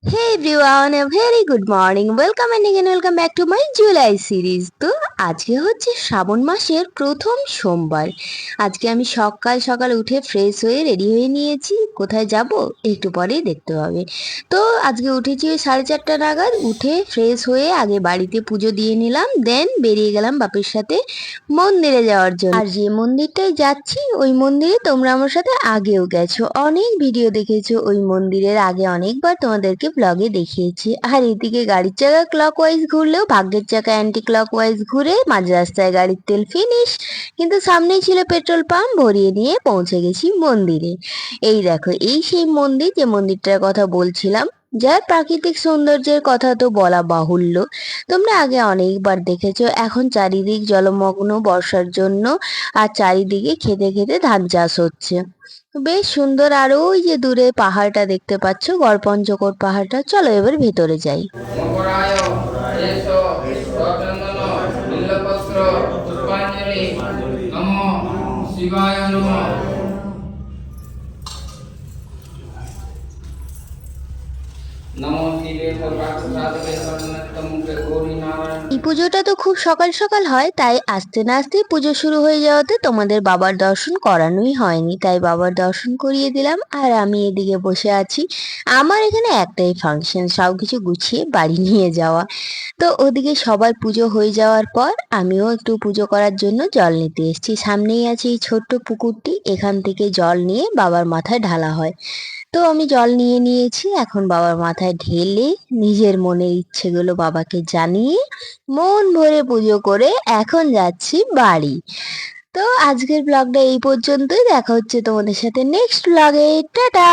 Hey everyone, a very good morning. Welcome and again welcome back to my July series. তো আজকে হচ্ছে শ্রাবণ মাসের প্রথম সোমবার। আজকে আমি সকাল সকাল উঠে ফ্রেশ হয়ে রেডি হয়ে নিয়েছি। কোথায় যাব একটু পরেই দেখতে পাবে। তো আজকে উঠেছি ওই 4:30 নাগাদ। উঠে ফ্রেশ হয়ে আগে বাড়িতে পুজো দিয়ে নিলাম, দেন বেরিয়ে গেলাম বাপের সাথে মন্দিরে যাওয়ার জন্য। আর যে মন্দিরটায় যাচ্ছি ওই মন্দিরে তোমরা আমার সাথে আগেও গেছো, অনেক ভিডিও দেখেছো। ওই মন্দিরের আগে অনেকবার তোমাদেরকে ব্লগে দেখিয়েছি। আর এদিকে গাড়ির চাকা ক্লকওয়াইজ ঘুরলেও ভাগ্যের চাকা অ্যান্টি ক্লকওয়াইজ ঘুরে মাঝ রাস্তায় গাড়ির তেল ফিনিশ। কিন্তু সামনেই ছিল পেট্রোল পাম্প, ভরিয়ে নিয়ে পৌঁছে গেছি মন্দিরে। এই দেখো, এই সেই মন্দির যে মন্দিরটার কথা বলছিলাম, যার প্রাকৃতিক সৌন্দর্যের কথা তো বলা বাহুল্য। তোমরা আগে অনেকবার দেখেছো। এখন চারিদিক জলমগ্ন বর্ষার জন্য, আর চারিদিকে খেতে খেতে ধান চাষ হচ্ছে। বেশ সুন্দর। আর ওই যে দূরে পাহাড়টা দেখতে পাচ্ছ, গড়পঞ্চকোট পাহাড়টা, চলো এবার ভেতরে যাই। মকরায় এষ রচন্দন বিল্লপত্র পুষ্পাঞ্জলি নমো শিবায় নমঃ। নমো শিবে সর্বার্থসাধকে শরণাত্মকে গৌরী নারায়ণ। এই পুজোটা তো খুব সকাল সকাল হয়, তাই আস্তে না আস্তে পুজো শুরু হয়ে যাওয়াতে তোমাদের বাবার দর্শন করানোই হয়নি, তাই বাবার দর্শন করিয়ে দিলাম। আর আমি এদিকে বসে আছি। আমার এখানে একটাই ফাংশন, সব কিছু গুছিয়ে বাড়ি নিয়ে যাওয়া। তো ওদিকে সবার পুজো হয়ে যাওয়ার পর আমিও একটু পুজো করার জন্য জল নিতে এসেছি। সামনেই আছে এই ছোট্ট পুকুরটি, এখান থেকে জল নিয়ে বাবার মাথায় ঢালা হয়। তো আমি জল নিয়ে নিয়েছি, এখন বাবার মাথায় ঢেলে নিজের মনের ইচ্ছেগুলো বাবাকে জানিয়ে মন ভরে পুজো করে এখন যাচ্ছি বাড়ি। তো আজকের ব্লগটা এই পর্যন্তই। দেখা হচ্ছে তোমাদের সাথে নেক্সট ব্লগে। টাটা।